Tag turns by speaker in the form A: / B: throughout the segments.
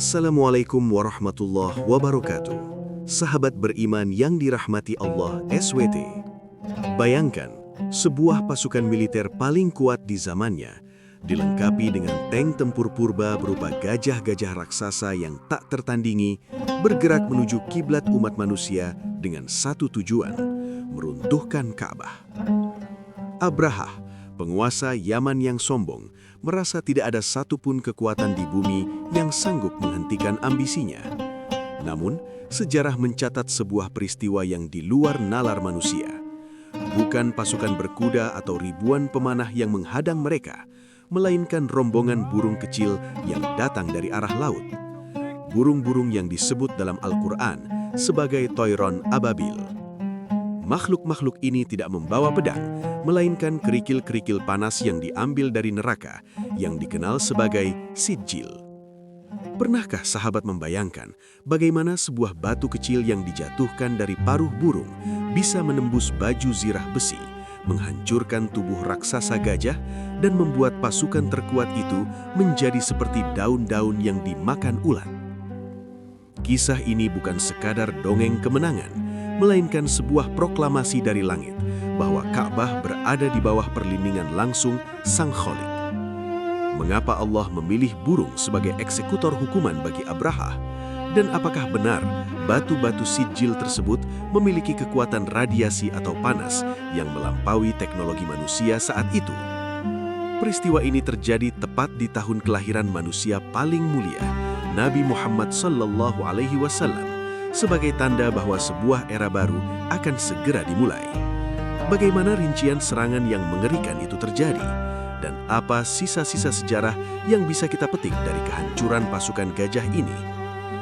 A: Assalamualaikum warahmatullahi wabarakatuh. Sahabat beriman yang dirahmati Allah SWT. Bayangkan, sebuah pasukan militer paling kuat di zamannya, dilengkapi dengan tank tempur purba berupa gajah-gajah raksasa yang tak tertandingi, bergerak menuju kiblat umat manusia dengan satu tujuan, meruntuhkan Ka'bah. Abrahah, penguasa Yaman yang sombong, merasa tidak ada satupun kekuatan di bumi yang sanggup menghentikan ambisinya. Namun, sejarah mencatat sebuah peristiwa yang di luar nalar manusia. Bukan pasukan berkuda atau ribuan pemanah yang menghadang mereka, melainkan rombongan burung kecil yang datang dari arah laut. Burung-burung yang disebut dalam Al-Quran sebagai Toiron Ababil. Makhluk-makhluk ini tidak membawa pedang, melainkan kerikil-kerikil panas yang diambil dari neraka yang dikenal sebagai Sijil. Pernahkah sahabat membayangkan bagaimana sebuah batu kecil yang dijatuhkan dari paruh burung bisa menembus baju zirah besi, menghancurkan tubuh raksasa gajah, dan membuat pasukan terkuat itu menjadi seperti daun-daun yang dimakan ulat? Kisah ini bukan sekadar dongeng kemenangan, melainkan sebuah proklamasi dari langit bahwa Ka'bah berada di bawah perlindungan langsung Sang Khalik. Mengapa Allah memilih burung sebagai eksekutor hukuman bagi Abrahah? Dan apakah benar batu-batu Sijil tersebut memiliki kekuatan radiasi atau panas yang melampaui teknologi manusia saat itu? Peristiwa ini terjadi tepat di tahun kelahiran manusia paling mulia, Nabi Muhammad SAW, sebagai tanda bahwa sebuah era baru akan segera dimulai. Bagaimana rincian serangan yang mengerikan itu terjadi? Dan apa sisa-sisa sejarah yang bisa kita petik dari kehancuran pasukan gajah ini?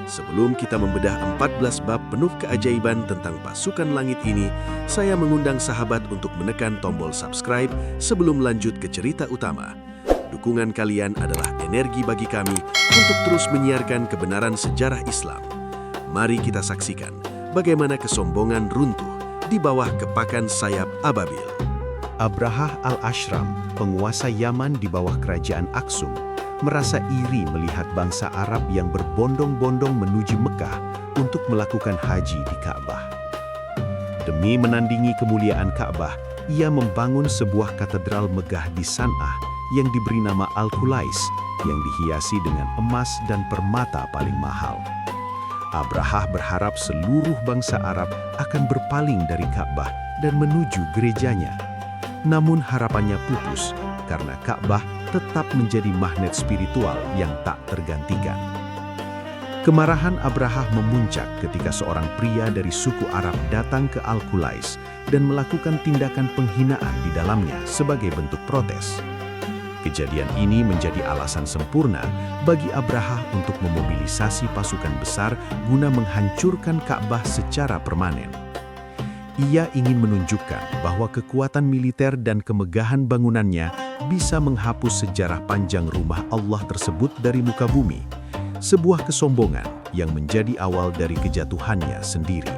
A: Sebelum kita membedah 14 bab penuh keajaiban tentang pasukan langit ini, saya mengundang sahabat untuk menekan tombol subscribe sebelum lanjut ke cerita utama. Dukungan kalian adalah energi bagi kami untuk terus menyiarkan kebenaran sejarah Islam. Mari kita saksikan bagaimana kesombongan runtuh di bawah kepakan sayap Ababil.
B: Abrahah al-Ashram, penguasa Yaman di bawah kerajaan Aksum, merasa iri melihat bangsa Arab yang berbondong-bondong menuju Mekah untuk melakukan haji di Ka'bah. Demi menandingi kemuliaan Ka'bah, ia membangun sebuah katedral megah di San'ah yang diberi nama Al-Khulais, yang dihiasi dengan emas dan permata paling mahal. Abrahah berharap seluruh bangsa Arab akan berpaling dari Ka'bah dan menuju gerejanya. Namun harapannya pupus karena Ka'bah tetap menjadi magnet spiritual yang tak tergantikan. Kemarahan Abrahah memuncak ketika seorang pria dari suku Arab datang ke Al-Khulais dan melakukan tindakan penghinaan di dalamnya sebagai bentuk protes. Kejadian ini menjadi alasan sempurna bagi Abrahah untuk memobilisasi pasukan besar guna menghancurkan Ka'bah secara permanen. Ia ingin menunjukkan bahwa kekuatan militer dan kemegahan bangunannya bisa menghapus sejarah panjang rumah Allah tersebut dari muka bumi, sebuah kesombongan yang menjadi awal dari kejatuhannya sendiri.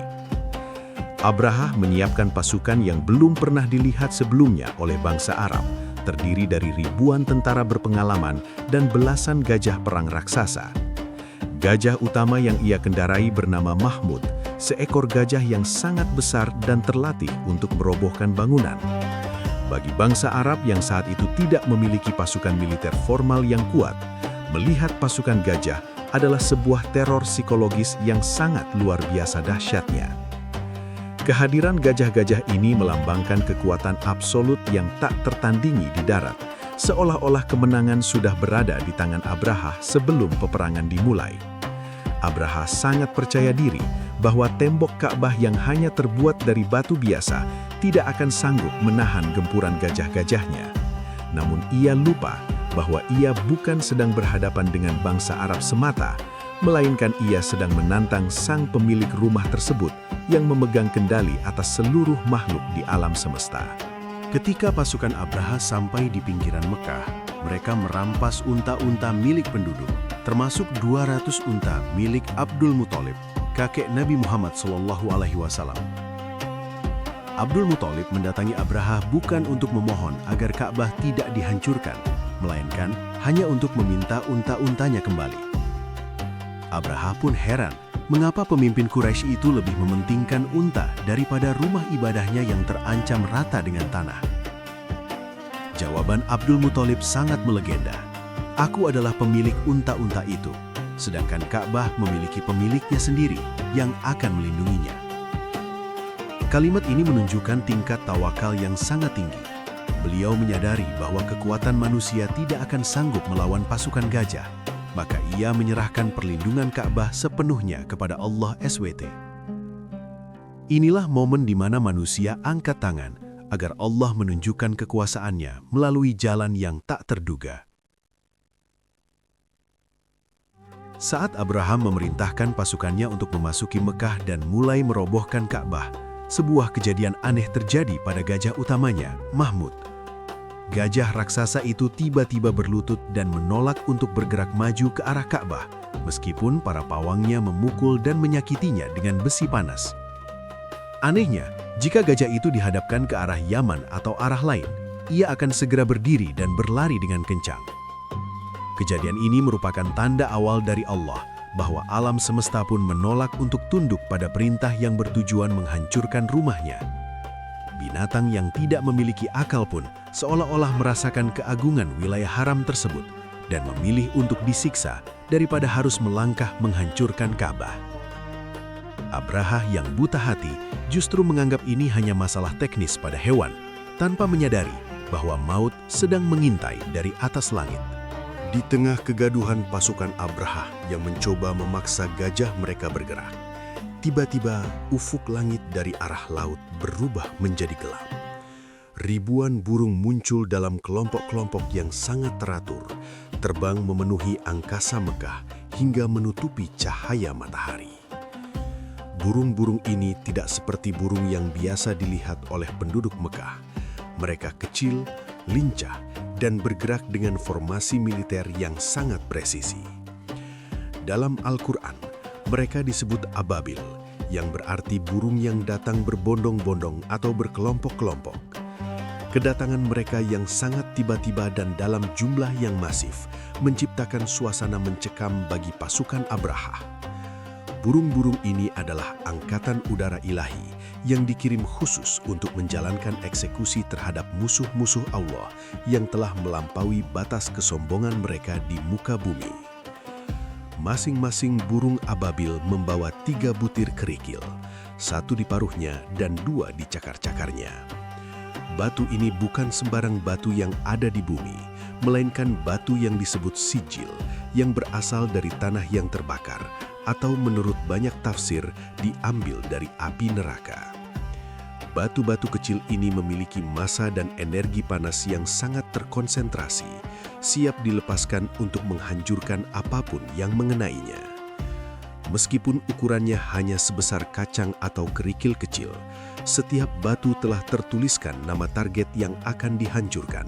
B: Abrahah menyiapkan pasukan yang belum pernah dilihat sebelumnya oleh bangsa Arab, terdiri dari ribuan tentara berpengalaman dan belasan gajah perang raksasa. Gajah utama yang ia kendarai bernama Mahmud, seekor gajah yang sangat besar dan terlatih untuk merobohkan bangunan. Bagi bangsa Arab yang saat itu tidak memiliki pasukan militer formal yang kuat, melihat pasukan gajah adalah sebuah teror psikologis yang sangat luar biasa dahsyatnya. Kehadiran gajah-gajah ini melambangkan kekuatan absolut yang tak tertandingi di darat, seolah-olah kemenangan sudah berada di tangan Abrahah sebelum peperangan dimulai. Abrahah sangat percaya diri bahwa tembok Ka'bah yang hanya terbuat dari batu biasa tidak akan sanggup menahan gempuran gajah-gajahnya. Namun ia lupa bahwa ia bukan sedang berhadapan dengan bangsa Arab semata, melainkan ia sedang menantang sang pemilik rumah tersebut yang memegang kendali atas seluruh makhluk di alam semesta.
A: Ketika pasukan Abrahah sampai di pinggiran Mekah, mereka merampas unta-unta milik penduduk, termasuk 200 unta milik Abdul Muthalib, kakek Nabi Muhammad SAW. Abdul Muthalib mendatangi Abrahah bukan untuk memohon agar Ka'bah tidak dihancurkan, melainkan hanya untuk meminta unta-untanya kembali.
B: Abraha pun heran, mengapa pemimpin Quraisy itu lebih mementingkan unta daripada rumah ibadahnya yang terancam rata dengan tanah. Jawaban Abdul Muthalib sangat melegenda. Aku adalah pemilik unta-unta itu, sedangkan Ka'bah memiliki pemiliknya sendiri yang akan melindunginya. Kalimat ini menunjukkan tingkat tawakal yang sangat tinggi. Beliau menyadari bahwa kekuatan manusia tidak akan sanggup melawan pasukan gajah, maka ia menyerahkan perlindungan Ka'bah sepenuhnya kepada Allah SWT. Inilah momen di mana manusia angkat tangan agar Allah menunjukkan kekuasaannya melalui jalan yang tak terduga. Saat Abraham memerintahkan pasukannya untuk memasuki Mekah dan mulai merobohkan Ka'bah, sebuah kejadian aneh terjadi pada gajah utamanya, Mahmud. Gajah raksasa itu tiba-tiba berlutut dan menolak untuk bergerak maju ke arah Ka'bah, meskipun para pawangnya memukul dan menyakitinya dengan besi panas. Anehnya, jika gajah itu dihadapkan ke arah Yaman atau arah lain, ia akan segera berdiri dan berlari dengan kencang. Kejadian ini merupakan tanda awal dari Allah bahwa alam semesta pun menolak untuk tunduk pada perintah yang bertujuan menghancurkan rumahnya. Binatang yang tidak memiliki akal pun seolah-olah merasakan keagungan wilayah haram tersebut dan memilih untuk disiksa daripada harus melangkah menghancurkan Ka'bah. Abraha yang buta hati justru menganggap ini hanya masalah teknis pada hewan, tanpa menyadari bahwa maut sedang mengintai dari atas langit.
A: Di tengah kegaduhan pasukan Abraha yang mencoba memaksa gajah mereka bergerak, tiba-tiba ufuk langit dari arah laut berubah menjadi gelap. Ribuan burung muncul dalam kelompok-kelompok yang sangat teratur, terbang memenuhi angkasa Mekah hingga menutupi cahaya matahari. Burung-burung ini tidak seperti burung yang biasa dilihat oleh penduduk Mekah. Mereka kecil, lincah, dan bergerak dengan formasi militer yang sangat presisi. Dalam Al-Quran, mereka disebut ababil, yang berarti burung yang datang berbondong-bondong atau berkelompok-kelompok. Kedatangan mereka yang sangat tiba-tiba dan dalam jumlah yang masif menciptakan suasana mencekam bagi pasukan Abraha. Burung-burung ini adalah angkatan udara ilahi yang dikirim khusus untuk menjalankan eksekusi terhadap musuh-musuh Allah yang telah melampaui batas kesombongan mereka di muka bumi. Masing-masing burung ababil membawa 3 butir kerikil, 1 di paruhnya dan 2 di cakar-cakarnya. Batu ini bukan sembarang batu yang ada di bumi, melainkan batu yang disebut sijil, yang berasal dari tanah yang terbakar, atau menurut banyak tafsir diambil dari api neraka. Batu-batu kecil ini memiliki massa dan energi panas yang sangat terkonsentrasi, siap dilepaskan untuk menghancurkan apapun yang mengenainya. Meskipun ukurannya hanya sebesar kacang atau kerikil kecil, setiap batu telah tertuliskan nama target yang akan dihancurkan.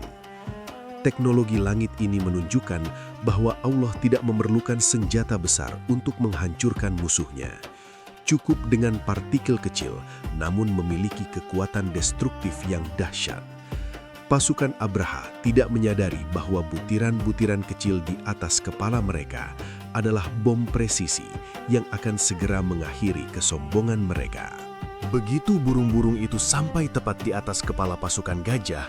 A: Teknologi langit ini menunjukkan bahwa Allah tidak memerlukan senjata besar untuk menghancurkan musuhnya. Cukup dengan partikel kecil, namun memiliki kekuatan destruktif yang dahsyat. Pasukan Abraha tidak menyadari bahwa butiran-butiran kecil di atas kepala mereka adalah bom presisi yang akan segera mengakhiri kesombongan mereka. Begitu burung-burung itu sampai tepat di atas kepala pasukan gajah,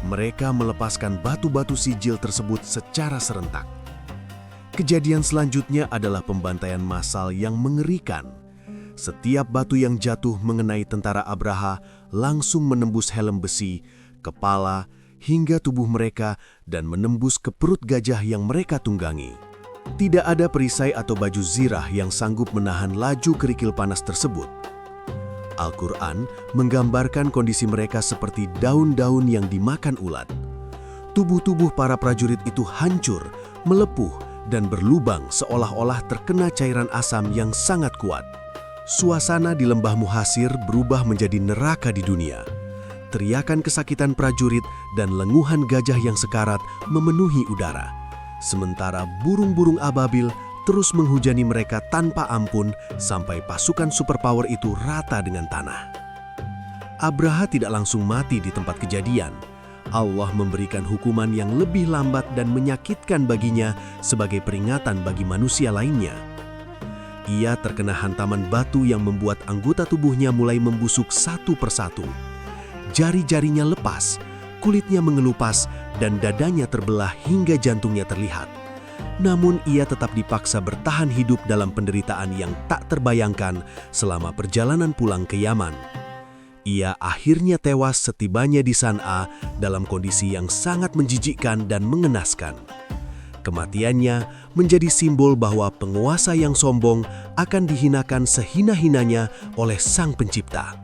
A: mereka melepaskan batu-batu sijil tersebut secara serentak. Kejadian selanjutnya adalah pembantaian massal yang mengerikan. Setiap batu yang jatuh mengenai tentara Abraha langsung menembus helm besi, kepala, hingga tubuh mereka dan menembus ke perut gajah yang mereka tunggangi. Tidak ada perisai atau baju zirah yang sanggup menahan laju kerikil panas tersebut. Al-Quran menggambarkan kondisi mereka seperti daun-daun yang dimakan ulat. Tubuh-tubuh para prajurit itu hancur, melepuh, dan berlubang seolah-olah terkena cairan asam yang sangat kuat. Suasana di lembah Muhasir berubah menjadi neraka di dunia. Teriakan kesakitan prajurit dan lenguhan gajah yang sekarat memenuhi udara. Sementara burung-burung ababil terus menghujani mereka tanpa ampun sampai pasukan superpower itu rata dengan tanah. Abraha tidak langsung mati di tempat kejadian. Allah memberikan hukuman yang lebih lambat dan menyakitkan baginya sebagai peringatan bagi manusia lainnya. ia terkena hantaman batu yang membuat anggota tubuhnya mulai membusuk satu persatu. Jari-jarinya lepas, kulitnya mengelupas, dan dadanya terbelah hingga jantungnya terlihat. Namun ia tetap dipaksa bertahan hidup dalam penderitaan yang tak terbayangkan selama perjalanan pulang ke Yaman. Ia akhirnya tewas setibanya di San'a dalam kondisi yang sangat menjijikkan dan mengenaskan. Kematiannya menjadi simbol bahwa penguasa yang sombong akan dihinakan sehina-hinanya oleh Sang Pencipta.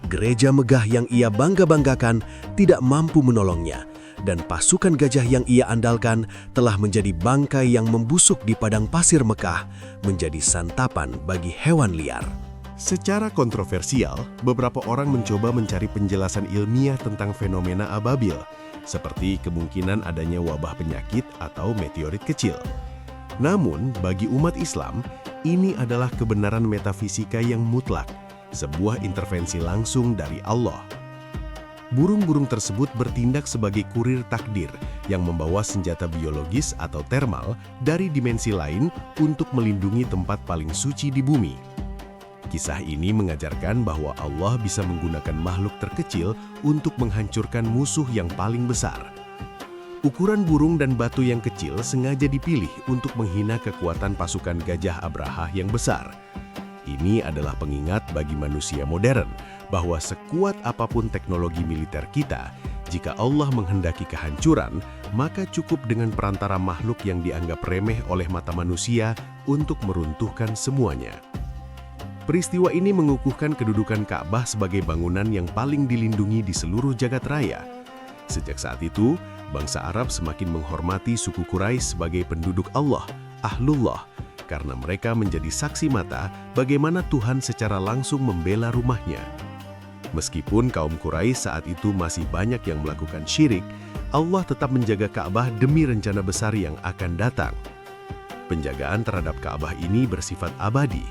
A: Gereja megah yang ia bangga-banggakan tidak mampu menolongnya, dan pasukan gajah yang ia andalkan telah menjadi bangkai yang membusuk di padang pasir Mekah, menjadi santapan bagi hewan liar.
B: Secara kontroversial, beberapa orang mencoba mencari penjelasan ilmiah tentang fenomena ababil, seperti kemungkinan adanya wabah penyakit atau meteorit kecil. Namun, bagi umat Islam, ini adalah kebenaran metafisika yang mutlak, sebuah intervensi langsung dari Allah. Burung-burung tersebut bertindak sebagai kurir takdir yang membawa senjata biologis atau termal dari dimensi lain untuk melindungi tempat paling suci di bumi. Kisah ini mengajarkan bahwa Allah bisa menggunakan makhluk terkecil untuk menghancurkan musuh yang paling besar. Ukuran burung dan batu yang kecil sengaja dipilih untuk menghina kekuatan pasukan gajah Abraha yang besar. Ini adalah pengingat bagi manusia modern bahwa sekuat apapun teknologi militer kita, jika Allah menghendaki kehancuran, maka cukup dengan perantara makhluk yang dianggap remeh oleh mata manusia untuk meruntuhkan semuanya. Peristiwa ini mengukuhkan kedudukan Ka'bah sebagai bangunan yang paling dilindungi di seluruh jagat raya. Sejak saat itu, bangsa Arab semakin menghormati suku Quraisy sebagai penduduk Allah, Ahlullah, karena mereka menjadi saksi mata bagaimana Tuhan secara langsung membela rumahnya. Meskipun kaum Quraisy saat itu masih banyak yang melakukan syirik, Allah tetap menjaga Ka'bah demi rencana besar yang akan datang. Penjagaan terhadap Ka'bah ini bersifat abadi.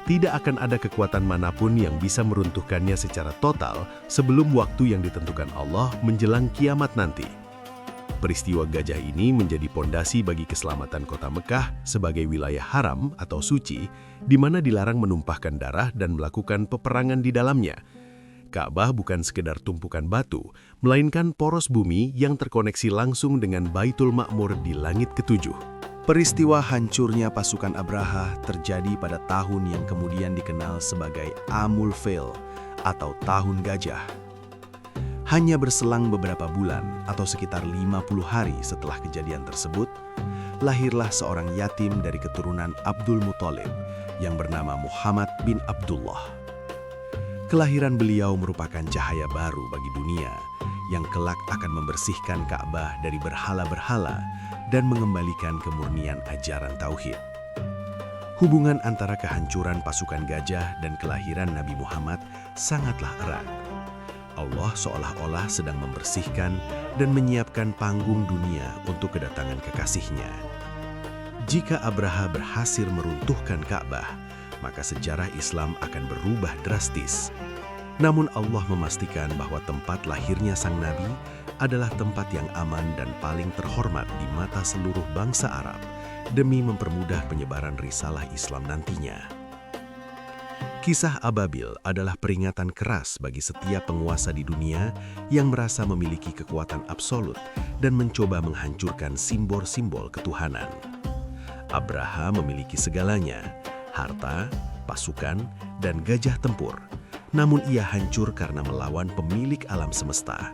B: Tidak akan ada kekuatan manapun yang bisa meruntuhkannya secara total sebelum waktu yang ditentukan Allah menjelang kiamat nanti. Peristiwa gajah ini menjadi pondasi bagi keselamatan kota Mekah sebagai wilayah haram atau suci, di mana dilarang menumpahkan darah dan melakukan peperangan di dalamnya. Ka'bah bukan sekedar tumpukan batu, melainkan poros bumi yang terkoneksi langsung dengan Baitul Ma'mur di langit ketujuh.
A: Peristiwa hancurnya pasukan Abraha terjadi pada tahun yang kemudian dikenal sebagai Amul Fil atau Tahun Gajah. Hanya berselang beberapa bulan atau sekitar 50 hari setelah kejadian tersebut, lahirlah seorang yatim dari keturunan Abdul Muthalib yang bernama Muhammad bin Abdullah. Kelahiran beliau merupakan cahaya baru bagi dunia yang kelak akan membersihkan Ka'bah dari berhala-berhala dan mengembalikan kemurnian ajaran tauhid. Hubungan antara kehancuran pasukan gajah dan kelahiran Nabi Muhammad sangatlah erat. Allah seolah-olah sedang membersihkan dan menyiapkan panggung dunia untuk kedatangan kekasihnya. Jika Abraha berhasil meruntuhkan Ka'bah, maka sejarah Islam akan berubah drastis. Namun Allah memastikan bahwa tempat lahirnya sang Nabi adalah tempat yang aman dan paling terhormat di mata seluruh bangsa Arab demi mempermudah penyebaran risalah Islam nantinya. Kisah Ababil adalah peringatan keras bagi setiap penguasa di dunia yang merasa memiliki kekuatan absolut dan mencoba menghancurkan simbol-simbol ketuhanan. Abraha memiliki segalanya, harta, pasukan, dan gajah tempur. Namun ia hancur karena melawan pemilik alam semesta.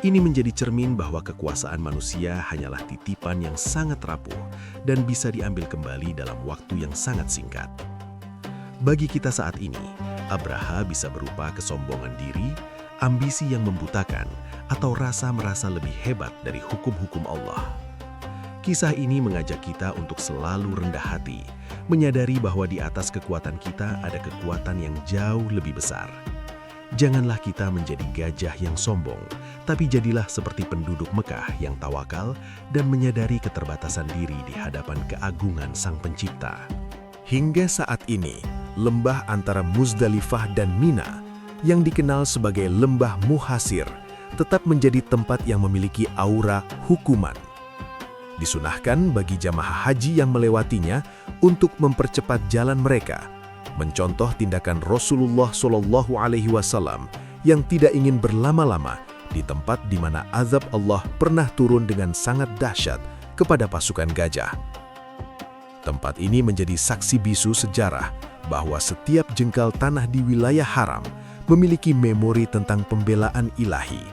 A: Ini menjadi cermin bahwa kekuasaan manusia hanyalah titipan yang sangat rapuh dan bisa diambil kembali dalam waktu yang sangat singkat. Bagi kita saat ini, Abraha bisa berupa kesombongan diri, ambisi yang membutakan, atau rasa merasa lebih hebat dari hukum-hukum Allah. Kisah ini mengajak kita untuk selalu rendah hati, menyadari bahwa di atas kekuatan kita ada kekuatan yang jauh lebih besar. Janganlah kita menjadi gajah yang sombong, tapi jadilah seperti penduduk Mekah yang tawakal dan menyadari keterbatasan diri di hadapan keagungan Sang Pencipta. Hingga saat ini, lembah antara Muzdalifah dan Mina, yang dikenal sebagai Lembah Muhasir, tetap menjadi tempat yang memiliki aura hukuman.
B: Disunahkan bagi jamaah haji yang melewatinya untuk mempercepat jalan mereka, mencontoh tindakan Rasulullah SAW yang tidak ingin berlama-lama di tempat di mana azab Allah pernah turun dengan sangat dahsyat kepada pasukan gajah. Tempat ini menjadi saksi bisu sejarah bahwa setiap jengkal tanah di wilayah haram memiliki memori tentang pembelaan ilahi.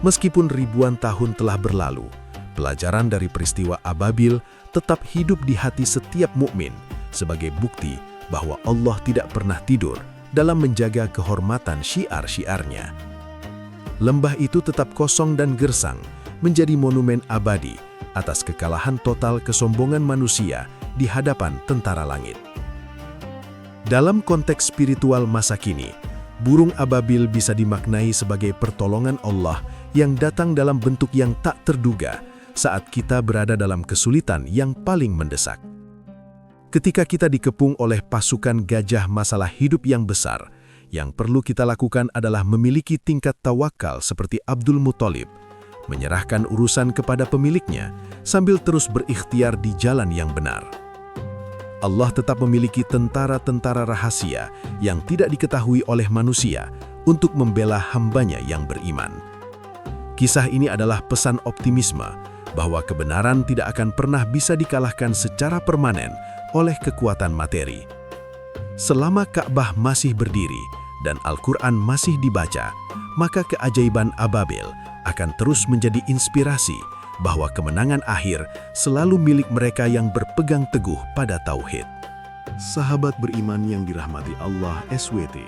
B: Meskipun ribuan tahun telah berlalu, pelajaran dari peristiwa Ababil tetap hidup di hati setiap mukmin sebagai bukti bahwa Allah tidak pernah tidur dalam menjaga kehormatan syiar-syiarnya. Lembah itu tetap kosong dan gersang, menjadi monumen abadi atas kekalahan total kesombongan manusia di hadapan tentara langit. Dalam konteks spiritual masa kini, burung ababil bisa dimaknai sebagai pertolongan Allah yang datang dalam bentuk yang tak terduga saat kita berada dalam kesulitan yang paling mendesak. Ketika kita dikepung oleh pasukan gajah masalah hidup yang besar, yang perlu kita lakukan adalah memiliki tingkat tawakal seperti Abdul Muthalib, menyerahkan urusan kepada pemiliknya sambil terus berikhtiar di jalan yang benar. Allah tetap memiliki tentara-tentara rahasia yang tidak diketahui oleh manusia untuk membela hambanya yang beriman. Kisah ini adalah pesan optimisme bahwa kebenaran tidak akan pernah bisa dikalahkan secara permanen oleh kekuatan materi. Selama Ka'bah masih berdiri dan Al-Quran masih dibaca, maka keajaiban Ababil akan terus menjadi inspirasi bahwa kemenangan akhir selalu milik mereka yang berpegang teguh pada tauhid.
A: Sahabat beriman yang dirahmati Allah SWT,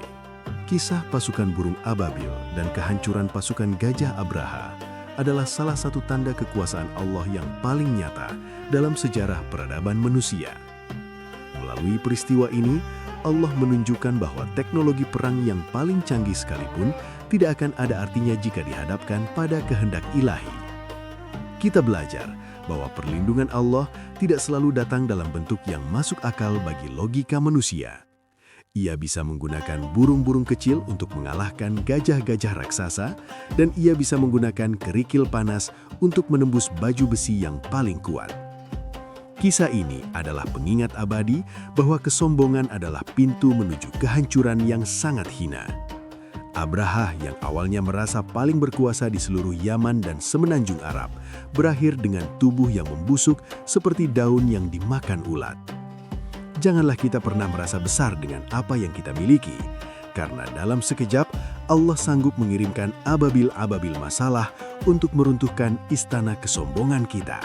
A: kisah pasukan burung Ababil dan kehancuran pasukan gajah Abraha adalah salah satu tanda kekuasaan Allah yang paling nyata dalam sejarah peradaban manusia. Melalui peristiwa ini, Allah menunjukkan bahwa teknologi perang yang paling canggih sekalipun tidak akan ada artinya jika dihadapkan pada kehendak ilahi. Kita belajar bahwa perlindungan Allah tidak selalu datang dalam bentuk yang masuk akal bagi logika manusia. Ia bisa menggunakan burung-burung kecil untuk mengalahkan gajah-gajah raksasa, dan ia bisa menggunakan kerikil panas untuk menembus baju besi yang paling kuat. Kisah ini adalah pengingat abadi bahwa kesombongan adalah pintu menuju kehancuran yang sangat hina. Abraha yang awalnya merasa paling berkuasa di seluruh Yaman dan semenanjung Arab, berakhir dengan tubuh yang membusuk seperti daun yang dimakan ulat. Janganlah kita pernah merasa besar dengan apa yang kita miliki, karena dalam sekejap Allah sanggup mengirimkan ababil-ababil masalah untuk meruntuhkan istana kesombongan kita.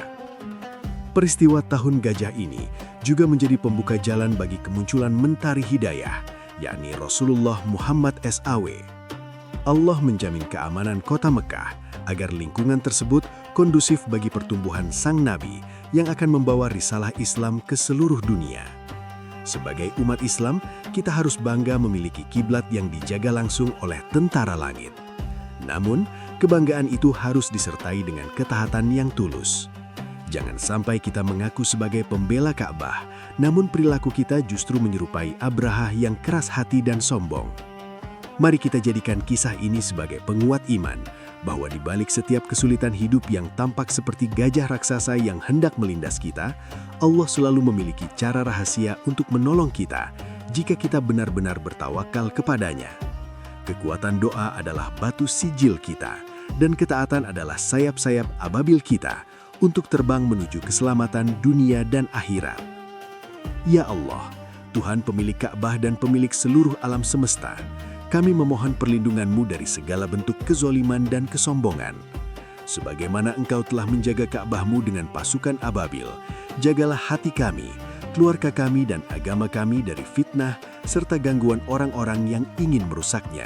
A: Peristiwa Tahun Gajah ini juga menjadi pembuka jalan bagi kemunculan Mentari Hidayah, yakni Rasulullah Muhammad SAW. Allah menjamin keamanan kota Mekah agar lingkungan tersebut kondusif bagi pertumbuhan sang Nabi yang akan membawa risalah Islam ke seluruh dunia. Sebagai umat Islam, kita harus bangga memiliki kiblat yang dijaga langsung oleh tentara langit. Namun, kebanggaan itu harus disertai dengan ketaatan yang tulus. Jangan sampai kita mengaku sebagai pembela Ka'bah, namun perilaku kita justru menyerupai Abraha yang keras hati dan sombong. Mari kita jadikan kisah ini sebagai penguat iman, bahwa di balik setiap kesulitan hidup yang tampak seperti gajah raksasa yang hendak melindas kita, Allah selalu memiliki cara rahasia untuk menolong kita jika kita benar-benar bertawakal kepadanya. Kekuatan doa adalah batu sijil kita, dan ketaatan adalah sayap-sayap ababil kita untuk terbang menuju keselamatan dunia dan akhirat. Ya Allah, Tuhan pemilik Ka'bah dan pemilik seluruh alam semesta, kami memohon perlindungan-Mu dari segala bentuk kezoliman dan kesombongan. Sebagaimana Engkau telah menjaga Ka'bah-Mu dengan pasukan ababil, jagalah hati kami, keluarga kami dan agama kami dari fitnah serta gangguan orang-orang yang ingin merusaknya.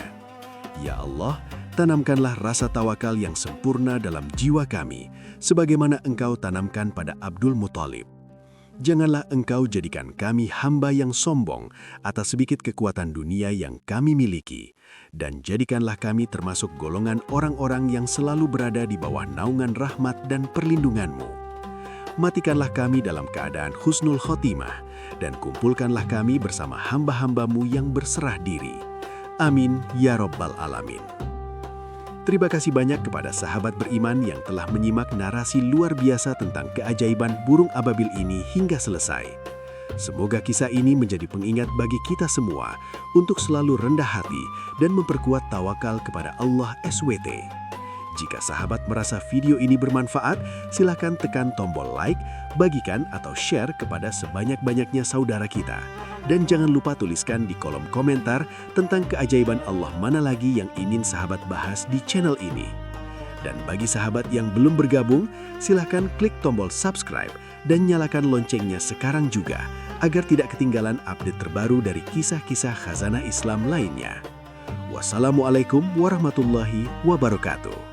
A: Ya Allah, tanamkanlah rasa tawakal yang sempurna dalam jiwa kami, sebagaimana Engkau tanamkan pada Abdul Muthalib. Janganlah Engkau jadikan kami hamba yang sombong atas sedikit kekuatan dunia yang kami miliki, dan jadikanlah kami termasuk golongan orang-orang yang selalu berada di bawah naungan rahmat dan perlindungan-Mu. Matikanlah kami dalam keadaan husnul khotimah, dan kumpulkanlah kami bersama hamba-hamba-Mu yang berserah diri. Amin ya Rabbal Alamin. Terima kasih banyak kepada sahabat beriman yang telah menyimak narasi luar biasa tentang keajaiban burung ababil ini hingga selesai. Semoga kisah ini menjadi pengingat bagi kita semua untuk selalu rendah hati dan memperkuat tawakal kepada Allah SWT. Jika sahabat merasa video ini bermanfaat, silakan tekan tombol like, bagikan atau share kepada sebanyak-banyaknya saudara kita. Dan jangan lupa tuliskan di kolom komentar tentang keajaiban Allah mana lagi yang ingin sahabat bahas di channel ini. Dan bagi sahabat yang belum bergabung, silakan klik tombol subscribe dan nyalakan loncengnya sekarang juga, agar tidak ketinggalan update terbaru dari kisah-kisah khazanah Islam lainnya. Wassalamualaikum warahmatullahi wabarakatuh.